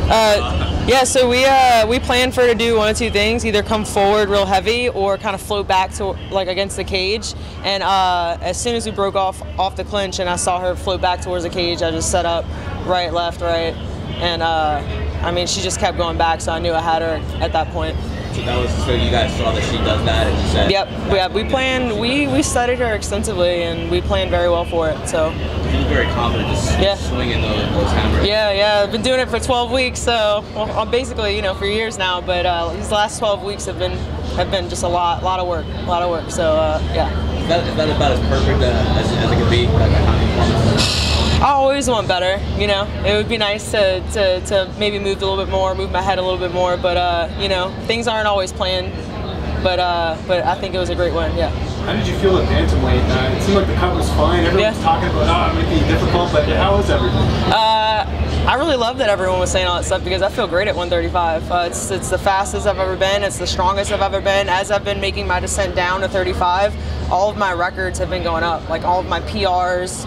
Yeah, so we planned for her to do one of two things: either come forward real heavy or kind of float back to like against the cage. And as soon as we broke off the clinch and I saw her float back towards the cage, I just set up right, left, right, and I mean she just kept going back, so I knew I had her at that point. So you guys saw that she does that and you said. Yep. We planned. We studied her extensively and we planned very well for it. So. You were very confident just swinging those hammers. Yeah. I've been doing it for 12 weeks, so well, basically, for years now. But these last 12 weeks have been just a lot of work. So yeah. Is that about as perfect as it can be? I always want better. It would be nice to maybe move a little bit more, move my head a little bit more. But things aren't always planned. But I think it was a great win. Yeah. How did you feel at bantamweight? It seemed like the cut was fine. Everyone was talking about, it might be difficult, but how was everything? I really love that everyone was saying all that stuff because I feel great at 135. It's the fastest I've ever been. It's the strongest I've ever been. As I've been making my descent down to 35, all of my records have been going up. Like all of my PRs,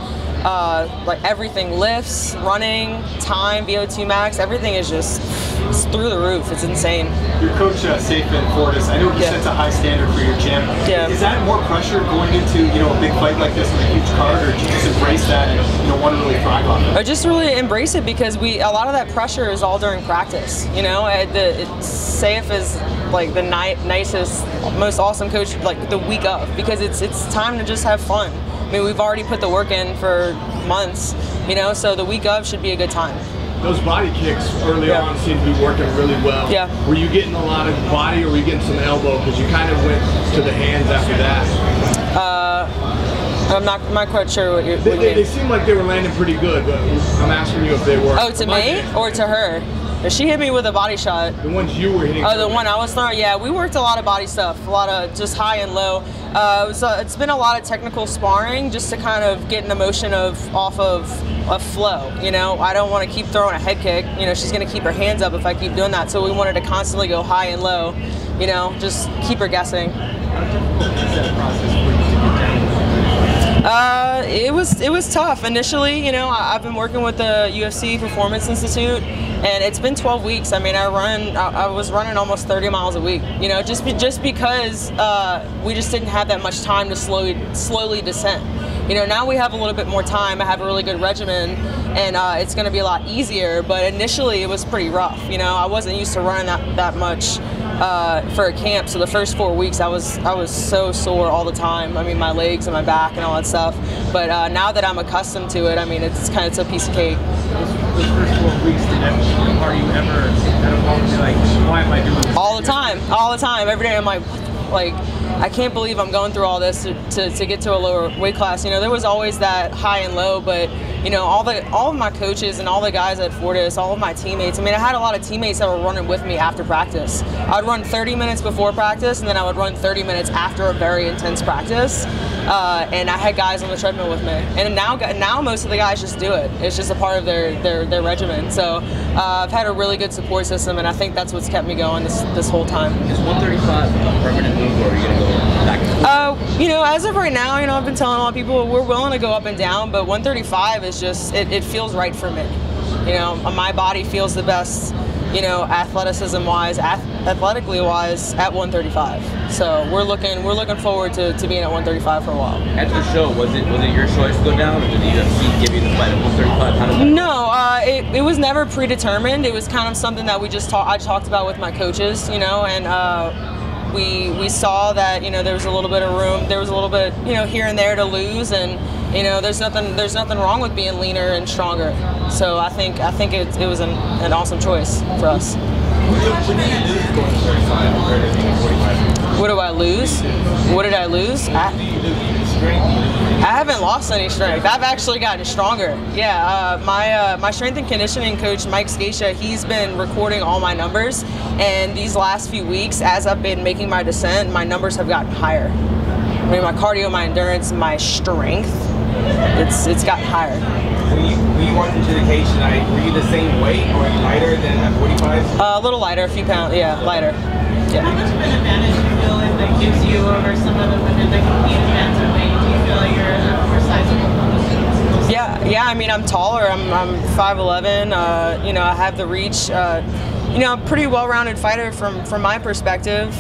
like everything, lifts, running, time, VO2 max, everything is just it's through the roof. It's insane. Your coach, Safin Fortis, I know he sets a high standard for your gym. Yeah. Is that more pressure going into a big fight like this with a huge card, or do you just embrace that and want to really thrive on it? I just really embrace it because a lot of that pressure is all during practice. Saif is like the nicest, most awesome coach like the week of because it's time to just have fun. I mean, we've already put the work in for months, so the week of should be a good time. Those body kicks early on seem to be working really well. Yeah. Were you getting a lot of body or were you getting some elbow? Because you kind of went to the hands after that. I'm not quite sure what you mean. They seem like they were landing pretty good, but I'm asking you if they were. Oh, to me or to her? She hit me with a body shot. The ones you were hitting. Oh, the one I was throwing. Yeah, we worked a lot of body stuff, a lot of just high and low. It's been a lot of technical sparring just to kind of get an emotion off of flow. I don't want to keep throwing a head kick. She's going to keep her hands up if I keep doing that. So we wanted to constantly go high and low. Just keep her guessing. It was tough initially. I've been working with the UFC Performance Institute, and it's been 12 weeks. I mean, I was running almost 30 miles a week. Just because we just didn't have that much time to slowly descend. Now we have a little bit more time. I have a really good regimen, and it's going to be a lot easier. But initially, it was pretty rough. I wasn't used to running that much for a camp. So the first 4 weeks, I was so sore all the time. I mean, my legs and my back and all that stuff. But now that I'm accustomed to it, I mean, it's a piece of cake. Those first 4 weeks, are you ever at a moment like, why am I doing this? All the time. Every day I'm like, I can't believe I'm going through all this to get to a lower weight class. There was always that high and low, but all of my coaches and all the guys at Fortis, all of my teammates. I mean, I had a lot of teammates that were running with me after practice. I'd run 30 minutes before practice, and then I would run 30 minutes after a very intense practice. And I had guys on the treadmill with me. And now most of the guys just do it. It's just a part of their regimen. So I've had a really good support system, and I think that's what's kept me going this whole time. Is 135 a permanent move, or are you going to go back and forth? As of right now, I've been telling a lot of people we're willing to go up and down, but 135 is just, it feels right for me. My body feels the best, athleticism-wise, athletically-wise at 135. So we're looking forward to being at 135 for a while. After the show, was it your choice to go down, or did the UFC give you the fight at 135? How did that No, it was never predetermined. It was kind of something that I talked about with my coaches, and we saw that there was a little bit of room, there was a little bit here and there to lose, and there's nothing wrong with being leaner and stronger. So I think it was an awesome choice for us. What do I lose? What did I lose? I haven't lost any strength. I've actually gotten stronger. Yeah, my strength and conditioning coach, Mike Chiasson, he's been recording all my numbers, and these last few weeks, as I've been making my descent, my numbers have gotten higher. I mean, my cardio, my endurance, my strength, it's gotten higher. When you walked into the cage tonight, were you the same weight or lighter than at 45? A little lighter, a few pounds, yeah, lighter. Yeah. How much of an advantage do you feel like that gives you over some of the women that compete in bantamweight? Do you feel like you're a more sizable opponent? Yeah, yeah, I mean, I'm taller. I'm 5'11". You know, I have the reach. You know, I'm a pretty well-rounded fighter from my perspective.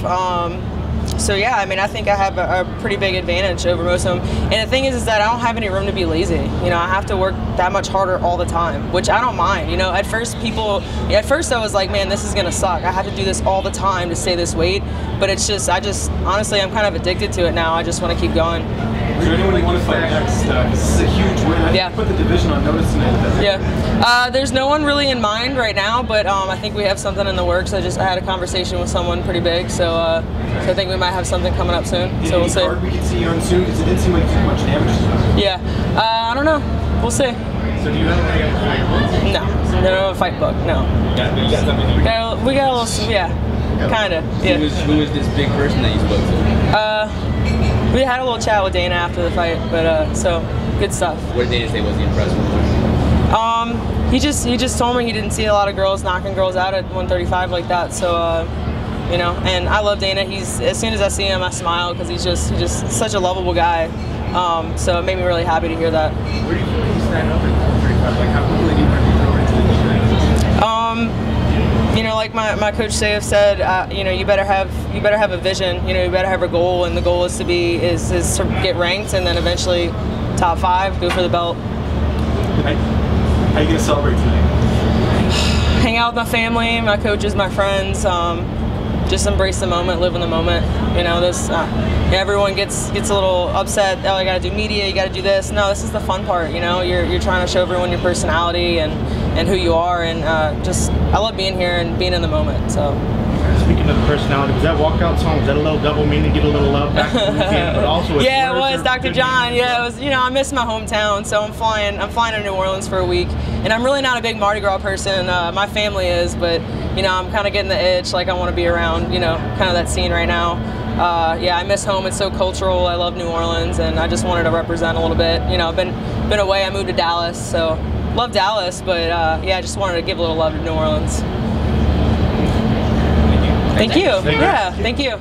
So yeah, I mean, I think I have a pretty big advantage over most of them. And the thing is that I don't have any room to be lazy. You know, I have to work that much harder all the time, which I don't mind. You know, at first I was like, man, this is gonna suck. I have to do this all the time to stay this weight. But it's just, honestly, I'm kind of addicted to it now. I just want to keep going. Is there anyone you want to fight next? This is a huge win. I put the division on notice tonight. Yeah. There's no one really in mind right now, but I think we have something in the works. I had a conversation with someone pretty big, so I think we might have something coming up soon. So we'll see. Card we can see you on soon, because it didn't seem like too much damage. Yeah. I don't know. We'll see. So do you have any No. No fight book. No. You got something? We got a little. Yeah. Kind of. Yeah. Who was this big person that you spoke to? We had a little chat with Dana after the fight, but so good stuff. What did Dana say was the impressive one? He just told me he didn't see a lot of girls knocking girls out at 135 like that. So you know, and I love Dana. As soon as I see him, I smile because he's just such a lovable guy. So it made me really happy to hear that. Where do you feel like you stand up at 135? Like how quickly do you want to throw into the defense? You know, like my coach Saif said, you know, you better have a vision. You know, you better have a goal, and the goal is to get ranked, and then eventually top 5, go for the belt. How are you gonna celebrate tonight? Hang out with my family, my coaches, my friends. Just embrace the moment, live in the moment. You know, everyone gets a little upset. Oh, I got to do media, you got to do this. No, this is the fun part. You know, you're trying to show everyone your personality and who you are, and I love being here and being in the moment. So. Speaking of the personality, was that walkout song, was that a little double meaning to get a little love back from the weekend, but also yeah, it was Dr. John. Yeah, it was. You know, I miss my hometown, so I'm flying to New Orleans for a week, and I'm really not a big Mardi Gras person. My family is, but you know, I'm kind of getting the itch. Like I want to be around, you know, kind of that scene right now. Yeah, I miss home. It's so cultural. I love New Orleans, and I just wanted to represent a little bit. You know, I've been away. I moved to Dallas, so love Dallas, but yeah, I just wanted to give a little love to New Orleans. Thank you. Yeah, thank you.